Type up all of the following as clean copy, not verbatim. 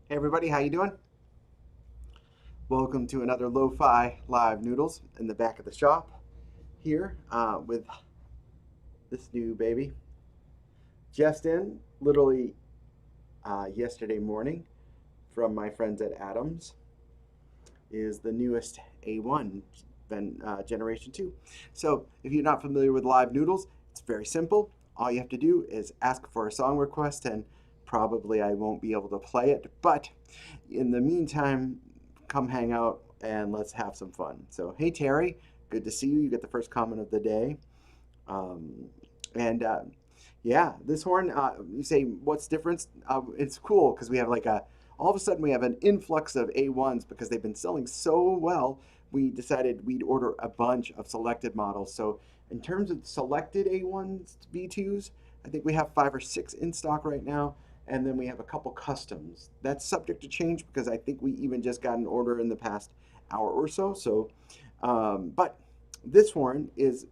Hey everybody, how you doing? Welcome to another Lo-Fi Live Noodles in the back of the shop here with this new baby. Just in, literally yesterday morning from my friends at Adams is the newest A1 Generation 2. So if you're not familiar with Live Noodles, it's very simple. All you have to do is ask for a song request and probably I won't be able to play it, but in the meantime, come hang out and let's have some fun. So, hey Terry, good to see you. You get the first comment of the day. Um, and yeah, this horn, you say, what's different? It's cool because we have all of a sudden we have an influx of A1s because they've been selling so well. We decided we'd order a bunch of selected models. So, in terms of selected A1s, V2s, I think we have 5 or 6 in stock right now. And then we have a couple customs. That's subject to change because I think we even just got an order in the past hour or so. But this horn is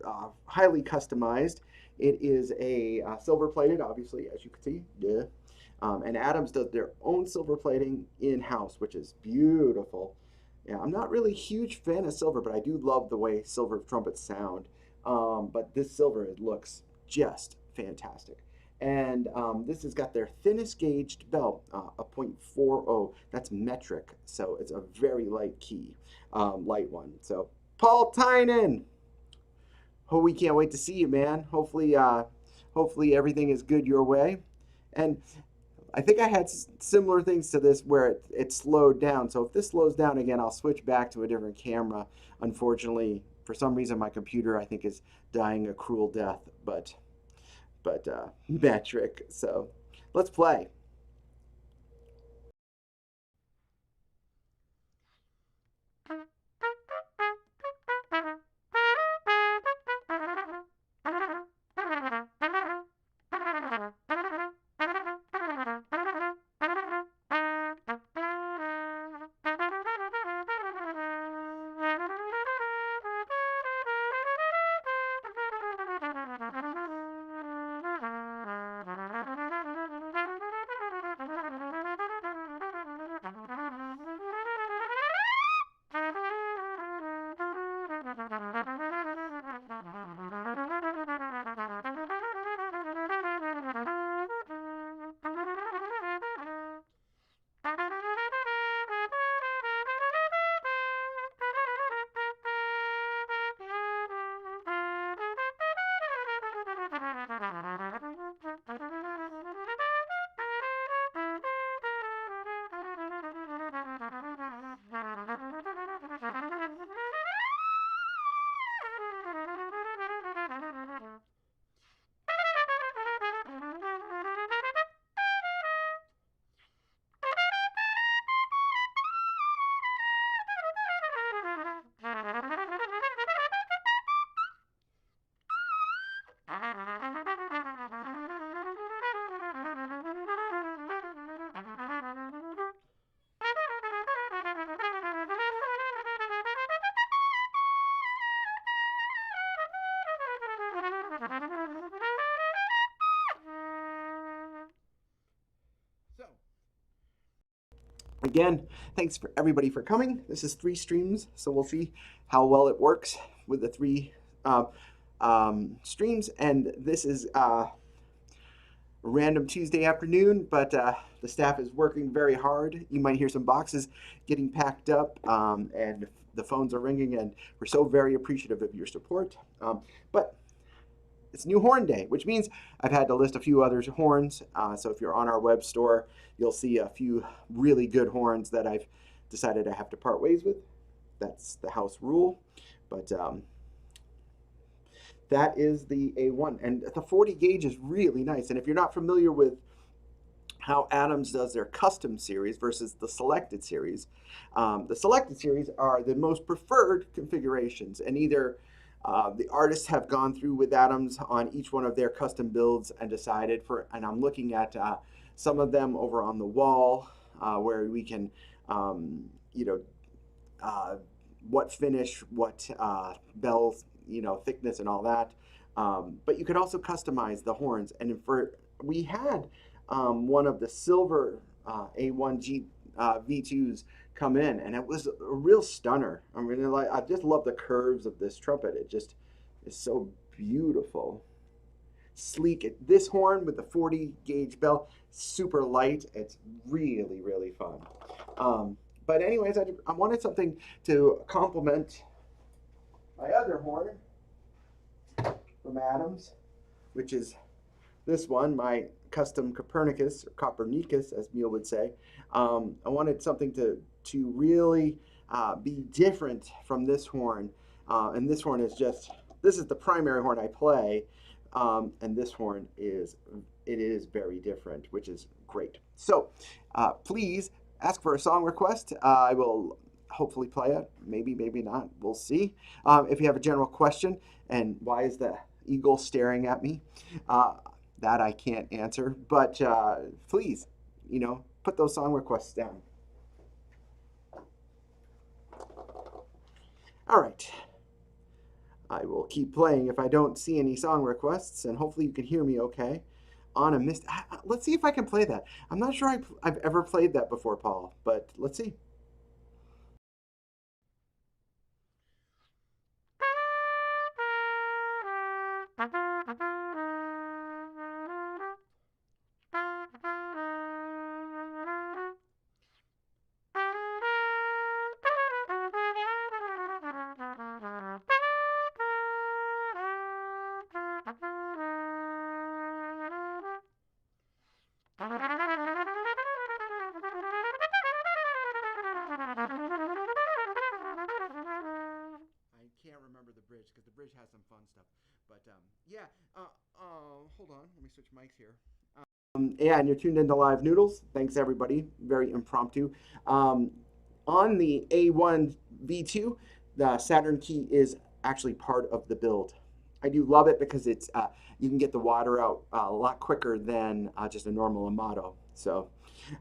highly customized. It is a silver plated, obviously, as you can see. Yeah. And Adams does their own silver plating in-house, which is beautiful. Yeah, I'm not really a huge fan of silver, but I do love the way silver trumpets sound. But this silver, it looks just fantastic. And this has got their thinnest gauged bell, a .40. That's metric, so it's a very light key, light one. So Paul Tynan, oh, we can't wait to see you, man. Hopefully everything is good your way. And I think I had similar things to this where it slowed down. So if this slows down again, I'll switch back to a different camera. Unfortunately, for some reason, my computer I think is dying a cruel death, but metric. So let's play. So again, thanks for everybody for coming. This is 3 streams, so we'll see how well it works with the 3 uh, streams. And this is random Tuesday afternoon, but the staff is working very hard. You might hear some boxes getting packed up, and the phones are ringing, and we're so very appreciative of your support. But it's New Horn Day, which means I've had to list a few other horns. So if you're on our web store, you'll see a few really good horns that I've decided I have to part ways with. That's the house rule. But that is the A1. And the 40 gauge is really nice. And if you're not familiar with how Adams does their custom series versus the selected series, the selected series are the most preferred configurations. And either the artists have gone through with Adams on each one of their custom builds and decided for, and I'm looking at some of them over on the wall where we can, you know, what finish, what bell, thickness and all that. But you could also customize the horns. And we had one of the silver A1G V2s come in, and it was a real stunner. I mean, I just love the curves of this trumpet. It just is so beautiful. Sleek. This horn with the 40 gauge bell, super light. It's really, really fun. But anyways, I wanted something to complement my other horn from Adams, which is this one, my custom Copernicus, as Neil would say. I wanted something to really be different from this horn. And this horn is this is the primary horn I play. And this horn is very different, which is great. So please ask for a song request. I will hopefully play it. Maybe, maybe not. We'll see. If you have a general question, and why is the eagle staring at me? That I can't answer. But please, put those song requests down. All right. I will keep playing if I don't see any song requests, and hopefully you can hear me okay. On a mist. Let's see if I can play that. I'm not sure I've ever played that before, Paul, but let's see. I can't remember the bridge because the bridge has some fun stuff. But yeah, hold on. Let me switch mics here. Yeah, and you're tuned into Live Noodles. Thanks, everybody. Very impromptu. On the A1 V2, the Saturn key is actually part of the build. I do love it because it's you can get the water out a lot quicker than just a normal Amato. So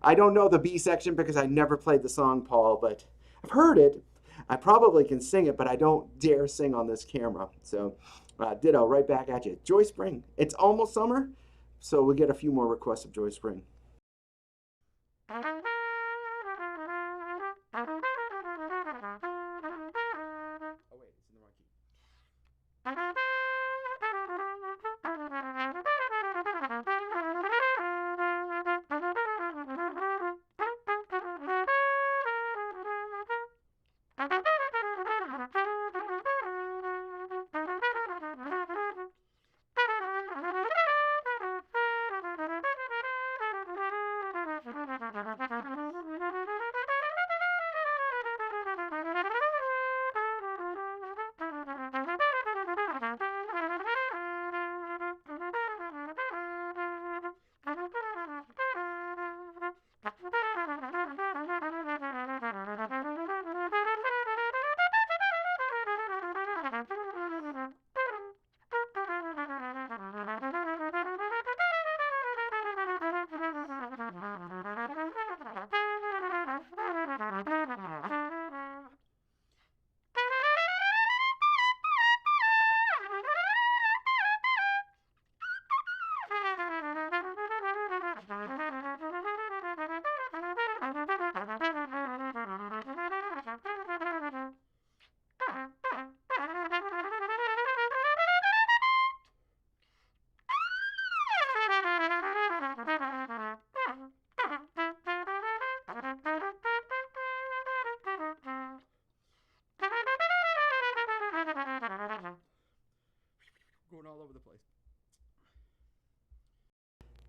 I don't know the B section because I never played the song, Paul, but I've heard it. I probably can sing it, but I don't dare sing on this camera. So ditto, right back at you. Joy Spring. It's almost summer, so we'll get a few more requests of Joy Spring. Oh wait, it's in the wrong key.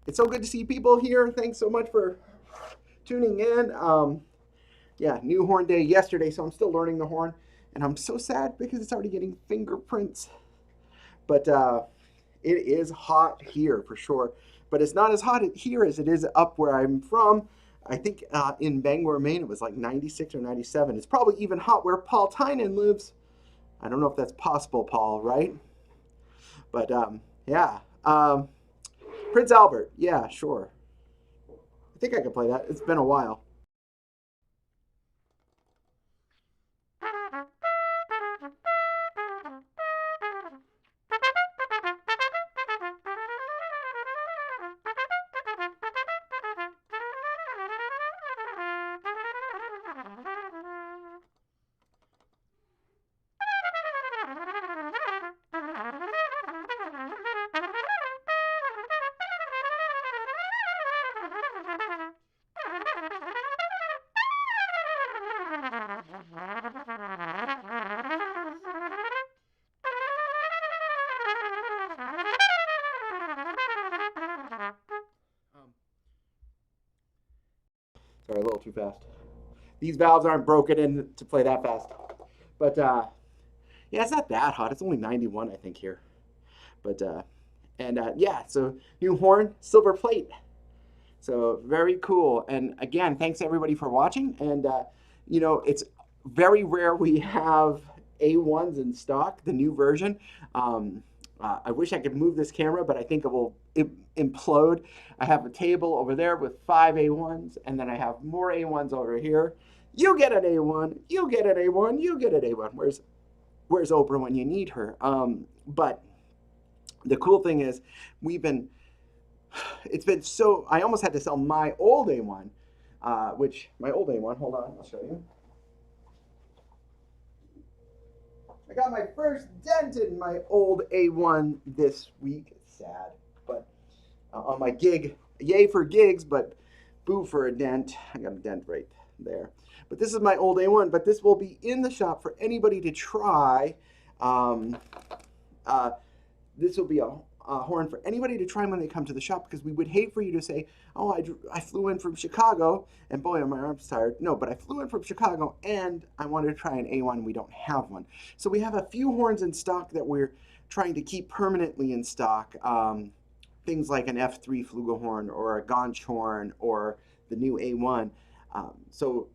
it's so good to see people here. Thanks so much for tuning in. Yeah, new horn day yesterday, so I'm still learning the horn, and I'm so sad because it's already getting fingerprints. But it is hot here for sure. But it's not as hot here as it is up where I'm from. I think in Bangor, Maine, it was like 96 or 97. It's probably even hot where Paul Tynan lives. I don't know if that's possible, Paul, right? But yeah. Prince Albert. Yeah, sure. I think I could play that. It's been a while. Sorry, a little too fast. These valves aren't broken in to play that fast. But yeah, it's not that hot. It's only 91, I think, here. But yeah, so new horn, silver plate. So very cool. And again, thanks everybody for watching. And it's very rare we have A1s in stock, the new version. I wish I could move this camera, but I think it will implode. I have a table over there with 5 A1s, and then I have more A1s over here. You get an A1, you get an A1, you get an A1. Where's Oprah when you need her? But the cool thing is, it's been so, I almost had to sell my old A1, my old A1, hold on, I'll show you. I got my first dent in my old A1 this week. It's sad, but on my gig, yay for gigs, but boo for a dent. I got a dent right there. But this is my old A1, but this will be in the shop for anybody to try. This will be a horn for anybody to try when they come to the shop, because we would hate for you to say, oh, I flew in from Chicago and boy, are my arms tired. No, but I flew in from Chicago and I wanted to try an A1 and we don't have one. So we have a few horns in stock that we're trying to keep permanently in stock. Things like an F3 flugelhorn or a Ganch horn or the new A1.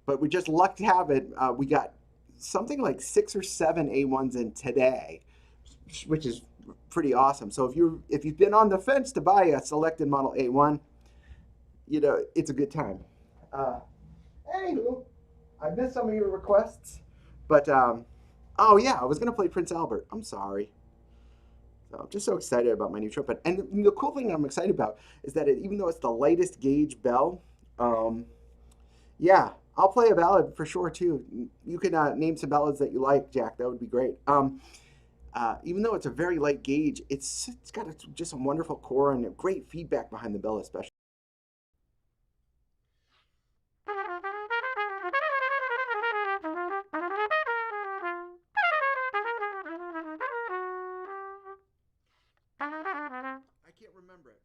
But we just lucked to have it. We got something like 6 or 7 A1s in today, which is pretty awesome. So if you've been on the fence to buy a selected model A1, it's a good time. Anywho, I missed some of your requests, but oh yeah, I was gonna play Prince Albert. I'm sorry. So I'm just so excited about my new trumpet. And the cool thing I'm excited about is that even though it's the lightest gauge bell, yeah, I'll play a ballad for sure too. You can name some ballads that you like, Jack. That would be great. Even though it's a very light gauge, it's got just a wonderful core and a great feedback behind the bell, especially. I can't remember it.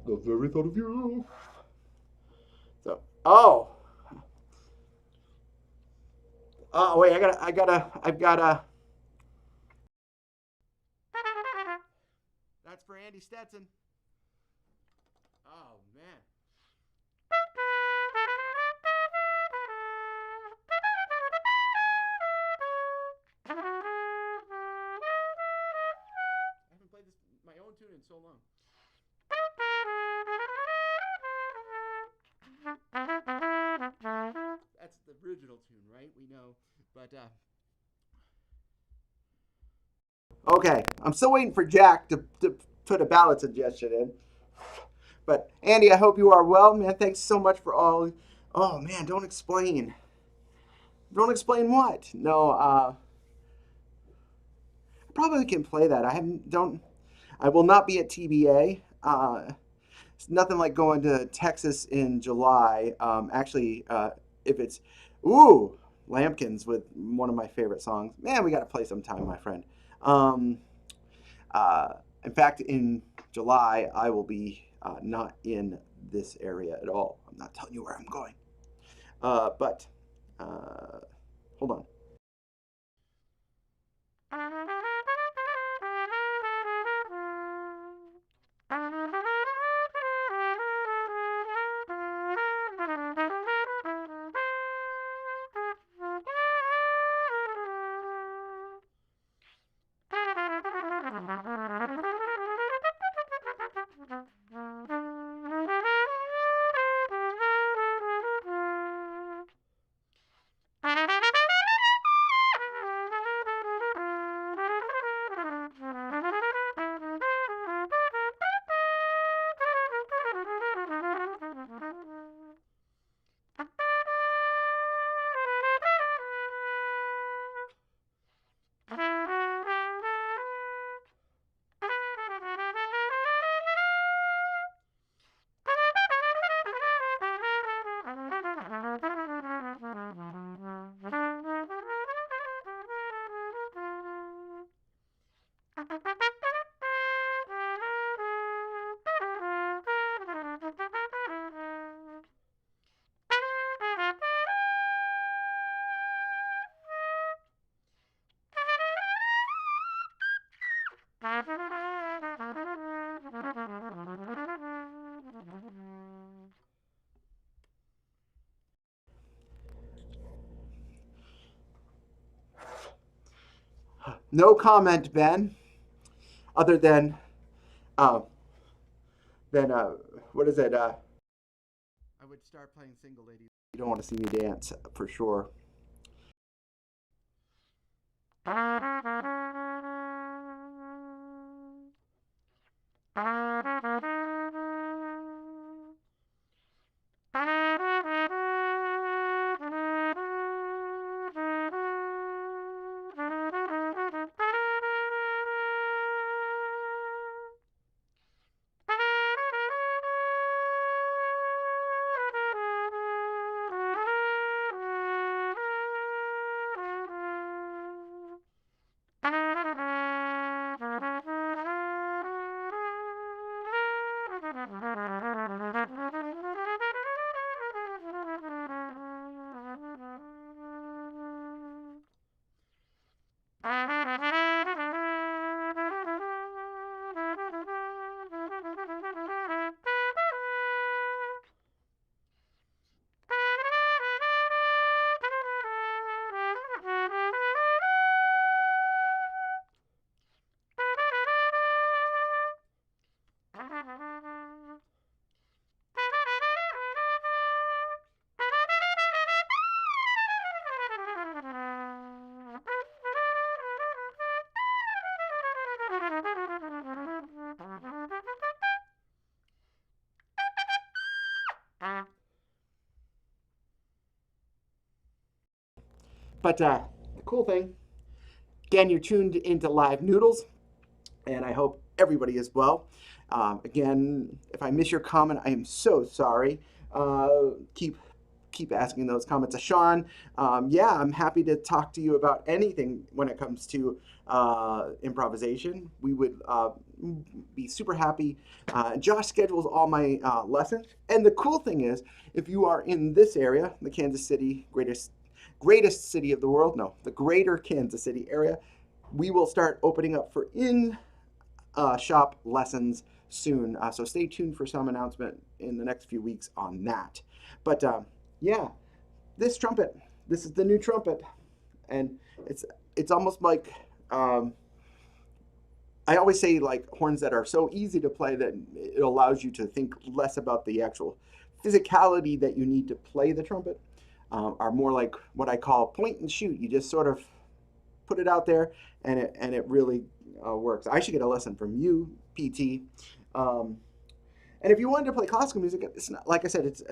The very thought of you. So, oh, Oh wait, I've gotta. That's for Andy Stetson. Oh man. I haven't played this my own tune in so long. That's the original tune, right? We know, but okay. I'm still waiting for Jack to put a ballot suggestion in. But Andy, I hope you are well, man. Thanks so much for all. Oh man, don't explain. Don't explain what? No, probably can play that. I haven't. Don't. I will not be at TBA. It's nothing like going to Texas in July. Actually, if it's ooh Lampkins with one of my favorite songs, man, we got to play sometime, my friend. Um, uh, in fact, in July, I will be not in this area at all. I'm not telling you where I'm going. But hold on. No comment, Ben, other uh, than what is it? I would start playing Single Ladies. You don't want to see me dance for sure. But the cool thing, again, you're tuned into Live Noodles, and I hope everybody is well. Again, if I miss your comment, I am so sorry. Keep asking those comments. Sean, yeah, I'm happy to talk to you about anything when it comes to improvisation. We would be super happy. Josh schedules all my lessons, and the cool thing is, if you are in this area, the Kansas City, greater greatest city of the world, no, the greater Kansas City area, we will start opening up for shop lessons soon. So stay tuned for some announcement in the next few weeks on that. But yeah, this trumpet, this is the new trumpet, and it's almost like I always say, like, horns that are so easy to play that it allows you to think less about the actual physicality that you need to play the trumpet, are more like what I call point and shoot. You just sort of put it out there, and it really works. I should get a lesson from you, PT. And if you wanted to play classical music, it's not, like I said, it's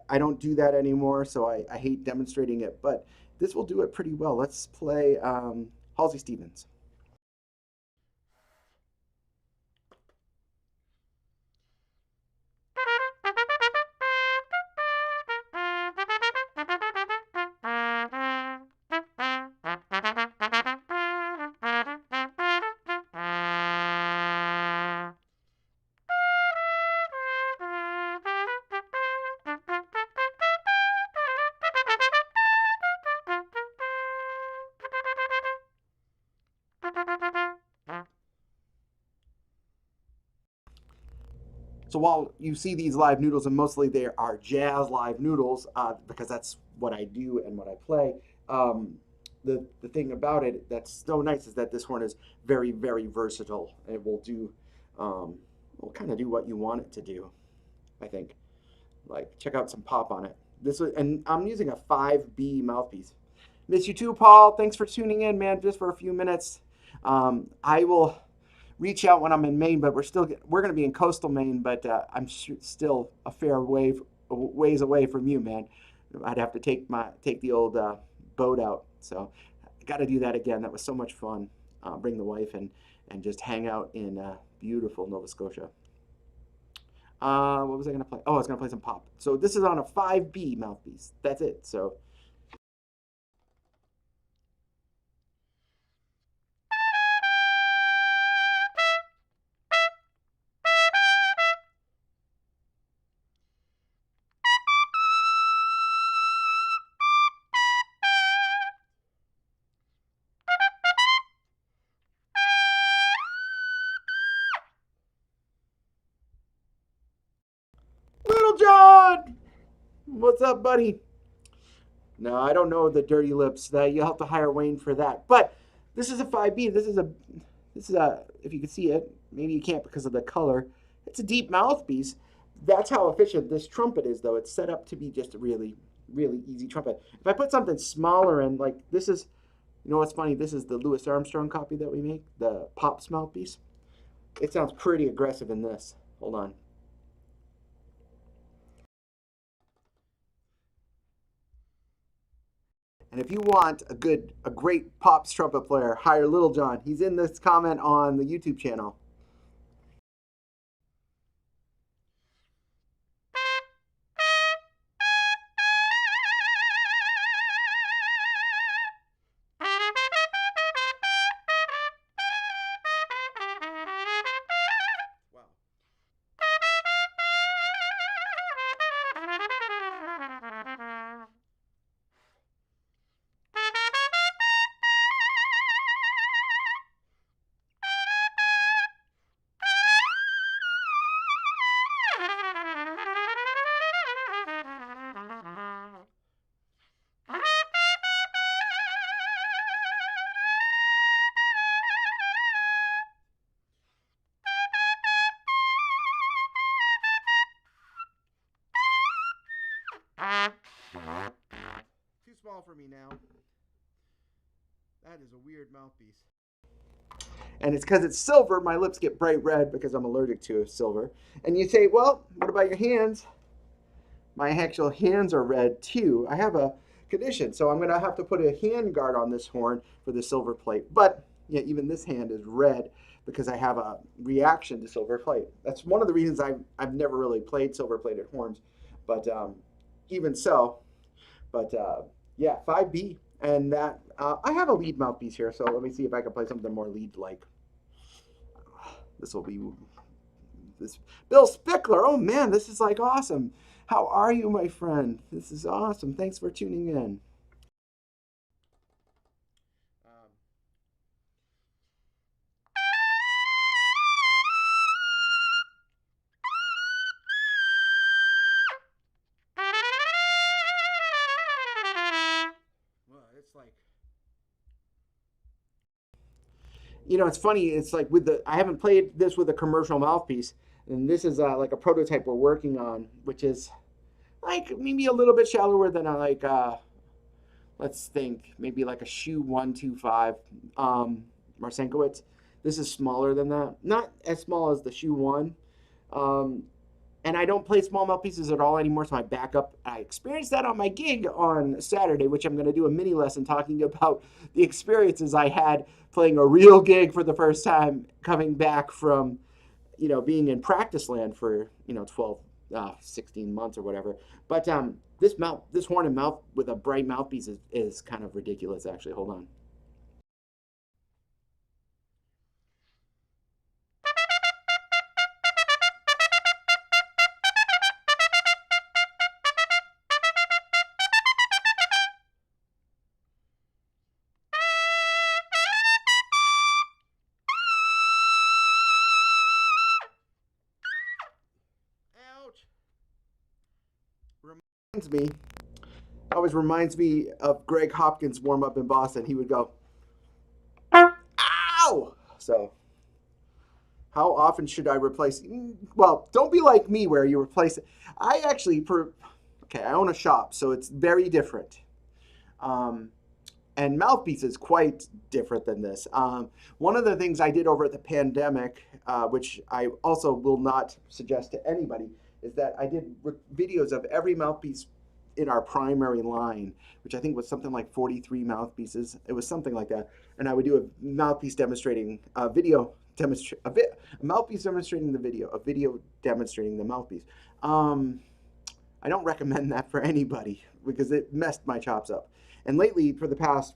I don't do that anymore, so I hate demonstrating it. But this will do it pretty well. Let's play Halsey Stevens. So while you see these live noodles, and mostly they are jazz live noodles, because that's what I do and what I play, the thing about it that's so nice is that this horn is very, very versatile. It will do, will kind of do what you want it to do, I think. Like, check out some pop on it. And I'm using a 5B mouthpiece. Miss you too, Paul. Thanks for tuning in, man, just for a few minutes. I will reach out when I'm in Maine, but we're going to be in coastal Maine, but I'm still a fair ways away from you, man. I'd have to take the old boat out, so I got to do that again. That was so much fun. Bring the wife and just hang out in beautiful Nova Scotia. What was I going to play? Oh, I was going to play some pop. So this is on a 5B mouthpiece. That's it. So. Little John! What's up, buddy? No, I don't know the dirty lips. That you'll have to hire Wayne for that. But this is a 5B. This is a if you can see it, maybe you can't because of the color. It's a deep mouthpiece. That's how efficient this trumpet is, though. It's set up to be just a really, really easy trumpet. If I put something smaller in, like this is, you know what's funny? This is the Louis Armstrong copy that we make, the Pops mouthpiece. It sounds pretty aggressive in this. Hold on. And if you want a great Pops trumpet player, hire Little John. He's in this comment on the YouTube channel. Wow. Too small for me now. That is a weird mouthpiece. And it's because it's silver, my lips get bright red because I'm allergic to silver. And you say, well, what about your hands? My actual hands are red too. I have a condition, so I'm going to have to put a hand guard on this horn for the silver plate. But yeah, even this hand is red because I have a reaction to silver plate. That's one of the reasons I've never really played silver plated horns. But even so, but yeah, 5B. And that I have a lead mouthpiece here, so let me see if I can play something more lead-like. This will be this Bill Spickler. Oh man, this is like awesome. How are you, my friend? This is awesome. Thanks for tuning in. It's funny. It's like with the I haven't played this with a commercial mouthpiece, and this is like a prototype we're working on, which is like maybe a little bit shallower than a like let's think maybe like a shoe 125 Marcinkowitz. This is smaller than that, not as small as the shoe one. Um, and I don't play small mouthpieces at all anymore, so I back up. I experienced that on my gig on Saturday, which I'm going to do a mini lesson talking about the experiences I had playing a real gig for the first time, coming back from being in practice land for 12, 16 months or whatever. But this horn and mouth with a bright mouthpiece is kind of ridiculous. Actually, hold on. Ouch! Reminds me, always reminds me of Greg Hopkins' warm up in Boston. He would go, "Ow!" So how often should I replace? Well, don't be like me where you replace it. I actually, okay, I own a shop, so it's very different. Um, and mouthpiece is quite different than this. One of the things I did over at the pandemic, which I also will not suggest to anybody, is that I did videos of every mouthpiece in our primary line, which I think was something like 43 mouthpieces. It was something like that. And I would do a mouthpiece demonstrating video, a mouthpiece demonstrating the video, a video demonstrating the mouthpiece. I don't recommend that for anybody because it messed my chops up. And lately, for the past,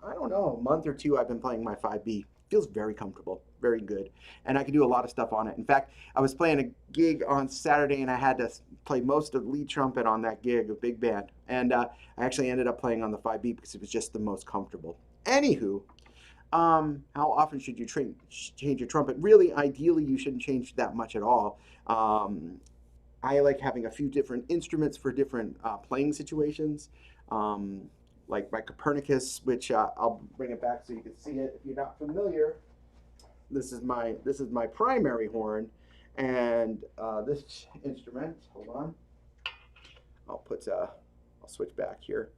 I don't know, month or two, I've been playing my 5B. Feels very comfortable, very good. And I can do a lot of stuff on it. In fact, I was playing a gig on Saturday and I had to play most of lead trumpet on that gig, a big band. And I actually ended up playing on the 5B because it was just the most comfortable. Anywho, how often should you change your trumpet? Really, ideally, you shouldn't change that much at all. I like having a few different instruments for different playing situations. Um, like my Copernicus, which I'll bring it back so you can see it. If you're not familiar, this is my primary horn, and this instrument. Hold on, I'll switch back here.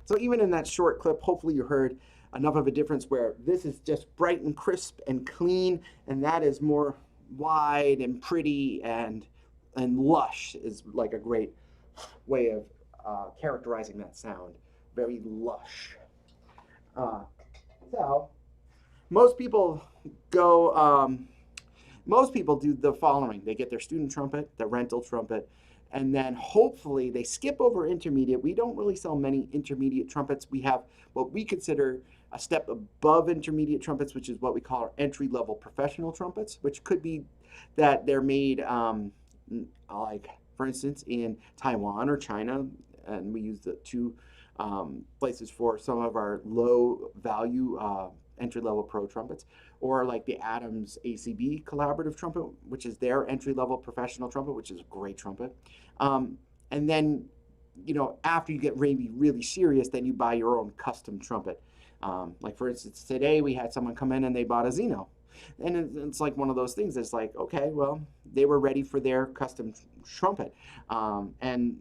So even in that short clip, hopefully you heard enough of a difference where this is just bright and crisp and clean, and that is more wide and pretty and lush is like a great way of characterizing that sound. Very lush. Uh, so most people go. Most people do the following: they get their student trumpet, their rental trumpet, and then hopefully they skip over intermediate. We don't really sell many intermediate trumpets. We have what we consider a step above intermediate trumpets, which is what we call our entry level professional trumpets, which could be that they're made like, for instance, in Taiwan or China, and we use the two places for some of our low value entry level pro trumpets, or like the Adams ACB collaborative trumpet, which is their entry level professional trumpet, which is a great trumpet. And then, after you get really, really serious, then you buy your own custom trumpet. Like for instance, today we had someone come in and they bought a Zeno. And it's like one of those things that's like, okay, well, they were ready for their custom trumpet. And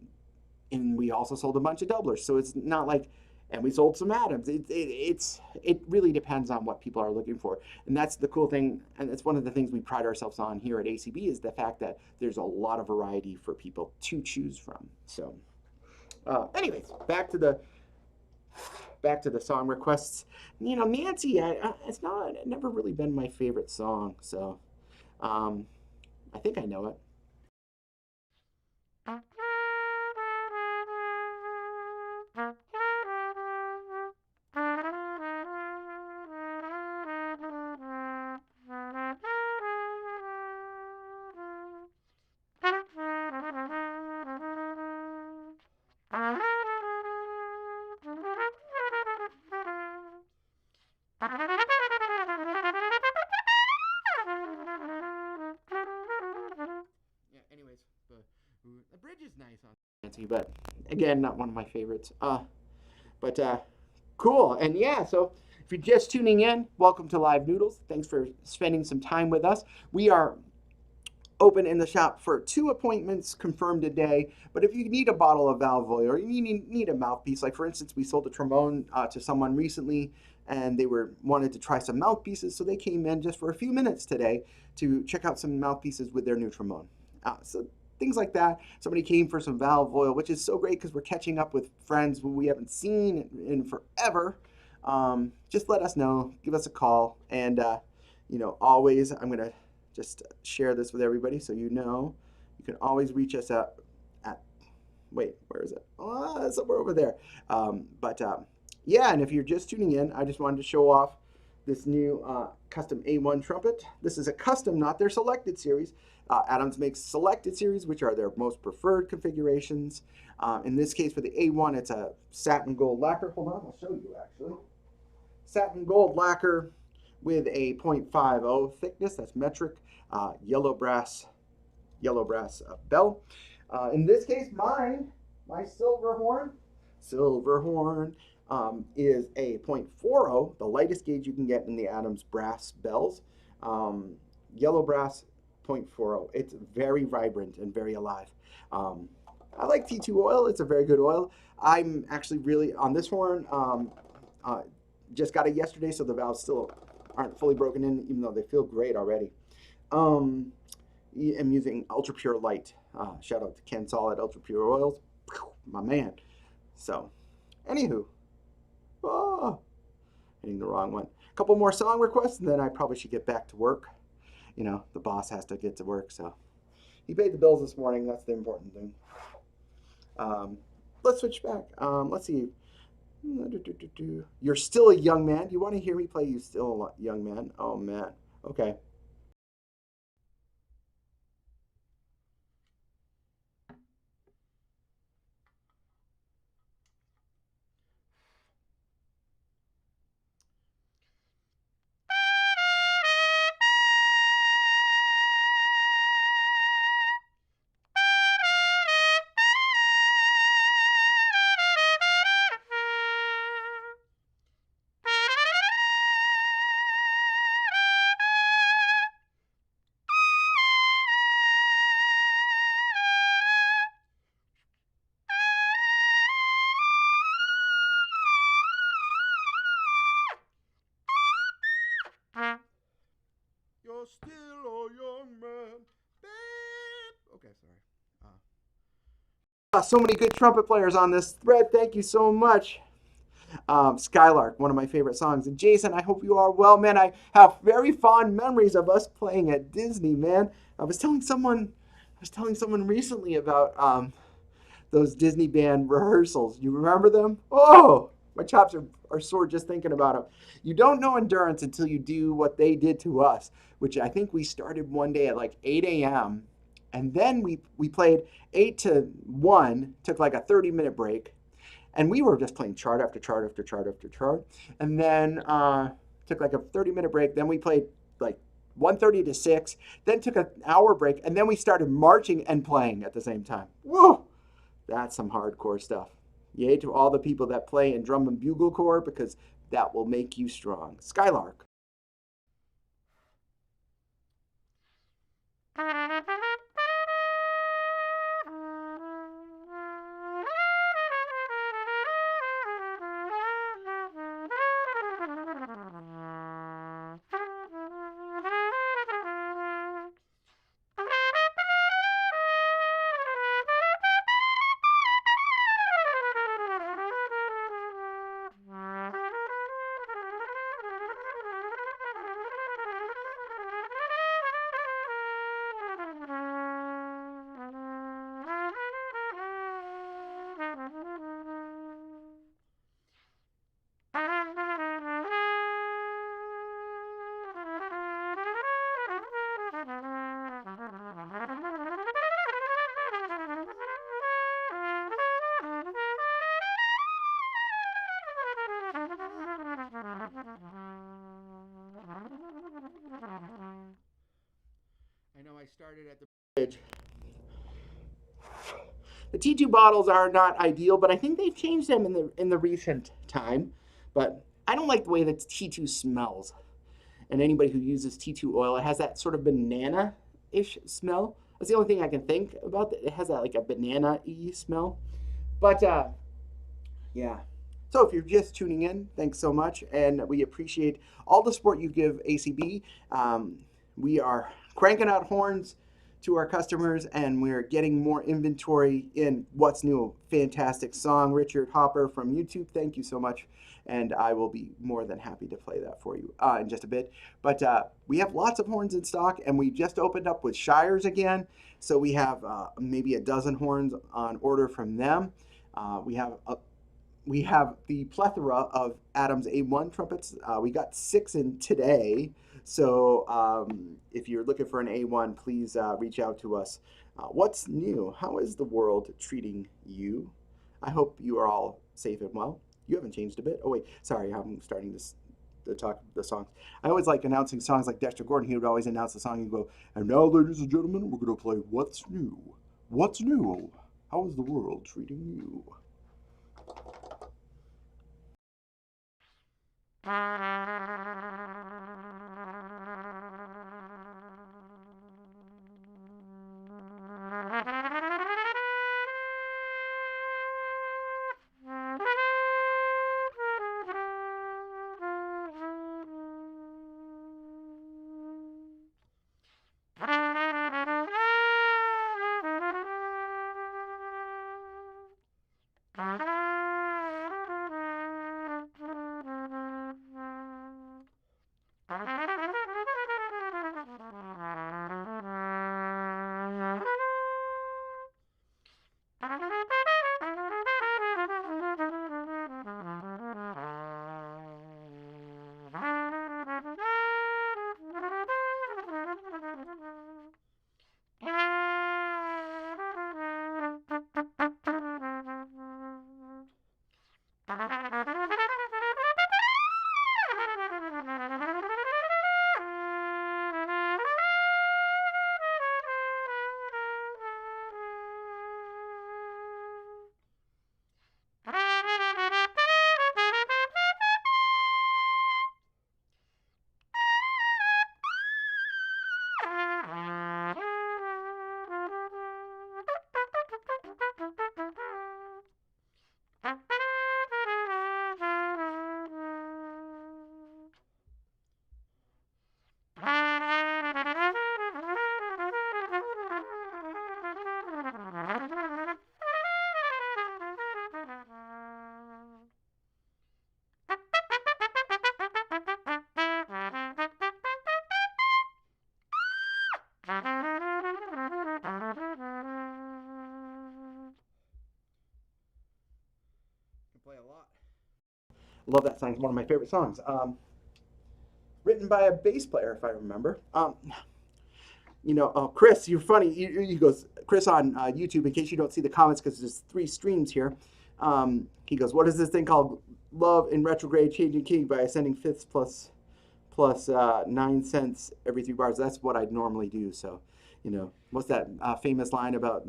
we also sold a bunch of doublers. So it's not like, and we sold some Adams. It really depends on what people are looking for. And that's the cool thing. And it's one of the things we pride ourselves on here at ACB is the fact that there's a lot of variety for people to choose from. So anyways, back to the song requests. Nancy, it's never really been my favorite song. So um, I think I know it. fancy, but again, not one of my favorites. But cool. And yeah, so if you're just tuning in, welcome to Live Noodles. Thanks for spending some time with us. We are open in the shop for 2 appointments confirmed today. But if you need a bottle of valve oil or you need a mouthpiece, like for instance, we sold a trombone to someone recently and they wanted to try some mouthpieces, so they came in just for a few minutes today to check out some mouthpieces with their new trombone. So things like that. Somebody came for some valve oil, which is so great because we're catching up with friends who we haven't seen in forever. Just let us know, give us a call, and always I'm gonna just share this with everybody so you know. You can always reach us at wait, where is it? Oh, somewhere over there. Yeah, and if you're just tuning in, I just wanted to show off this new custom A1 trumpet. This is a custom, not their selected series. Adams makes selected series, which are their most preferred configurations. In this case, for the A1, it's a satin gold lacquer. Hold on, I'll show you actually. Satin gold lacquer with a 0.50 thickness, that's metric, yellow brass bell. In this case, my silver horn is a 0.40, the lightest gauge you can get in the Adams brass bells. Yellow brass 0.40. It's very vibrant and very alive. I like T2 oil. It's a very good oil. I'm actually really on this horn. Just got it yesterday, so the valves still aren't fully broken in, even though they feel great already. I'm using ultra pure light. Shout out to Ken Solid Ultra Pure Oils, my man. So, anywho, hitting the wrong one. A couple more song requests, and then I probably should get back to work. The boss has to get to work, so he paid the bills this morning. That's the important thing. Let's switch back. Let's see. You're still a young man. Do you want to hear me play You Still a Young Man? Oh, man. Okay. You're still a young man, babe. Okay, sorry. So many good trumpet players on this thread. Thank you so much. Skylark, one of my favorite songs. And Jason, I hope you are well, man. I have very fond memories of us playing at Disney, man. I was telling someone recently about those Disney band rehearsals. You remember them? Oh, my chops are sore just thinking about them. You don't know endurance until you do what they did to us, which I think we started one day at like 8 a.m. And then we played 8 to 1, took like a 30-minute break. And we were just playing chart after chart after chart after chart. And then took like a 30-minute break. Then we played like 1:30 to 6. Then took an hour break. And then we started marching and playing at the same time. Whoa! That's some hardcore stuff. Yay to all the people that play in drum and bugle corps, because that will make you strong. Skylark. I know I started at the bridge. The T2 bottles are not ideal, but I think they've changed them in the recent time. But I don't like the way that T2 smells. And anybody who uses T2 oil, it has that sort of banana-ish smell. That's the only thing I can think about. It has that like a banana-y smell. But yeah. So if you're just tuning in, thanks so much, and we appreciate all the support you give ACB. We are cranking out horns to our customers, and we're getting more inventory in What's New. Fantastic song, Richard Hopper from YouTube. Thank you so much, and I will be more than happy to play that for you in just a bit. But we have lots of horns in stock, and we just opened up with Shires again, so we have maybe a dozen horns on order from them. We have the plethora of Adams A1 trumpets. We got 6 in today. So if you're looking for an A1, please reach out to us. What's new? How is the world treating you? I hope you are all safe and well. You haven't changed a bit. Oh, wait. Sorry, I'm starting to talk the songs. I always like announcing songs like Dexter Gordon. He would always announce the song and go, and now, ladies and gentlemen, we're going to play What's New? What's new? How is the world treating you? Play a lot. Love that song. It's one of my favorite songs. Written by a bass player, if I remember. Chris, you're funny. He goes, Chris on YouTube, in case you don't see the comments, because there's 3 streams here. He goes, what is this thing called? Love in retrograde, changing key by ascending fifths plus 9 cents every 3 bars. That's what I'd normally do. So, what's that famous line about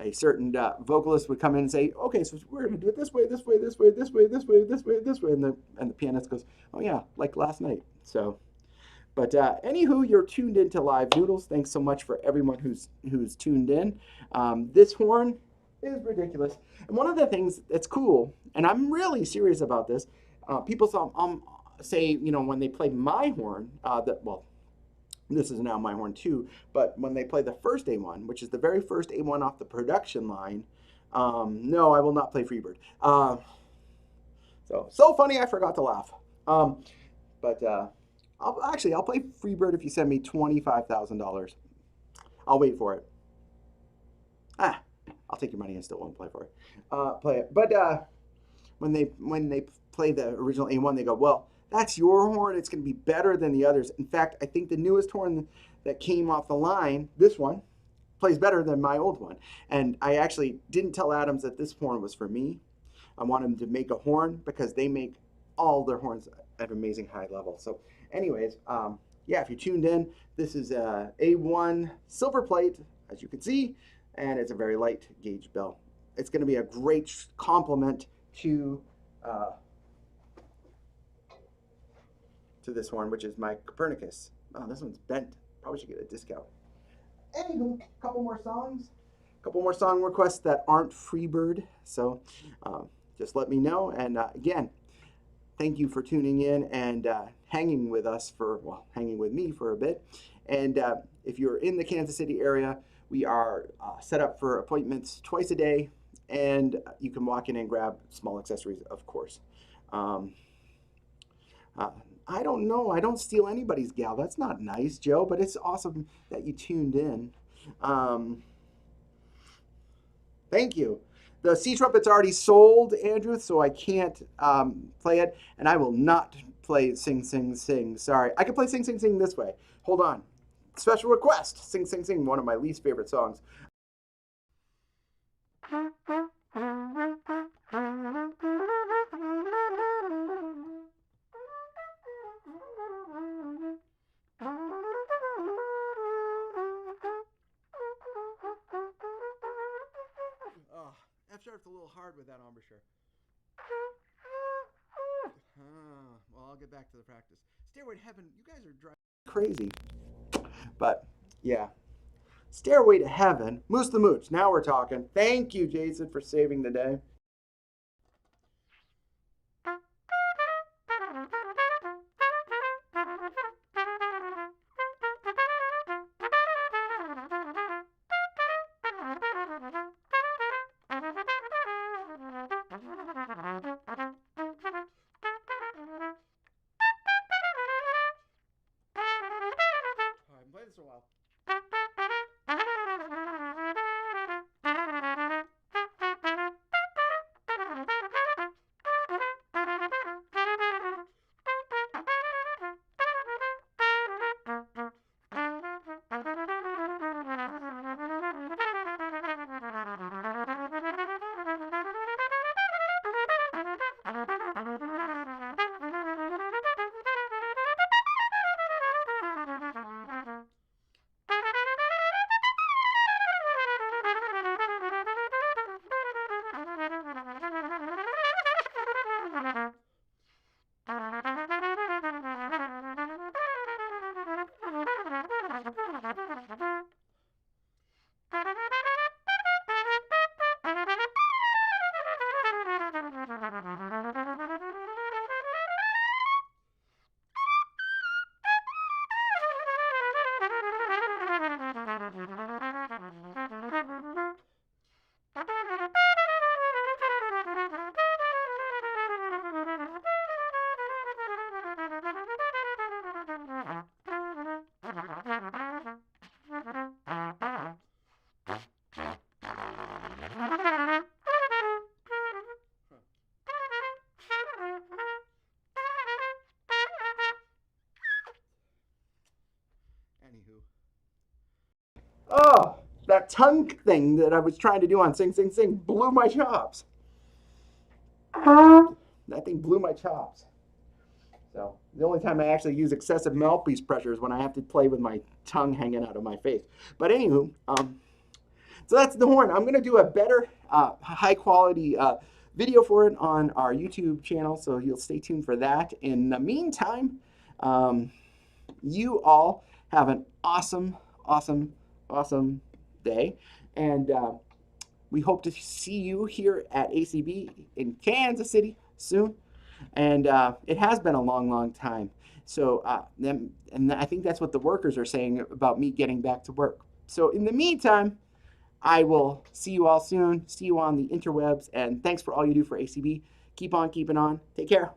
a certain vocalist would come in and say, okay, so we're going to do it this way, this way, this way, this way, this way, this way, this way. And the pianist goes, oh, yeah, like last night. So, but anywho, you're tuned into Live Noodles. Thanks so much for everyone who's tuned in. This horn is ridiculous. And one of the things that's cool, and I'm really serious about this, people say, when they play my horn, this is now my horn too, but when they play the first A1, which is the very first A1 off the production line, no, I will not play Freebird. So funny I forgot to laugh. But I'll play Freebird if you send me $25,000. I'll wait for it. I'll take your money and still won't play for it. Play it. But when they play the original A1, they go, well, that's your horn. It's going to be better than the others. In fact, I think the newest horn that came off the line, this one, plays better than my old one. And I actually didn't tell Adams that this horn was for me. I want him to make a horn because they make all their horns at an amazing high level. So anyways, yeah, if you tuned in, this is a A1 silver plate, as you can see. and it's a very light gauge bell. It's going to be a great complement to this horn, which is my Copernicus. Oh, this one's bent. Probably should get a discount. Anywho, a couple more songs. A couple more song requests that aren't Freebird. So just let me know. And again, thank you for tuning in and hanging with us hanging with me for a bit. And if you're in the Kansas City area, we are set up for appointments twice a day, and you can walk in and grab small accessories, of course. I don't know. I don't steal anybody's gal. That's not nice, Joe, but it's awesome that you tuned in. Thank you. The C trumpet's already sold, Andrew, so I can't play it, and I will not play Sing, Sing, Sing. Sorry. I can play Sing, Sing, Sing this way. Hold on. Special request. Sing, Sing, Sing, one of my least favorite songs. F sharp's a little hard with that embouchure. Well, I'll get back to the practice. Stairway to Heaven, you guys are driving crazy. But, yeah. Stairway to Heaven, Moose the Mooch. Now we're talking. Thank you, Jason, for saving the day. A while. Anywho. Oh, that tongue thing that I was trying to do on Sing, Sing, Sing blew my chops. That thing blew my chops. So the only time I actually use excessive mouthpiece pressure is when I have to play with my tongue hanging out of my face. But anywho, so that's the horn. I'm going to do a better, high quality video for it on our YouTube channel, so you'll stay tuned for that. In the meantime, you all have an awesome, awesome, awesome day, and we hope to see you here at ACB in Kansas City soon. And it has been a long, long time. So, and I think that's what the workers are saying about me getting back to work. So in the meantime, I will see you all soon. See you on the interwebs. And thanks for all you do for ACB. Keep on keeping on. Take care.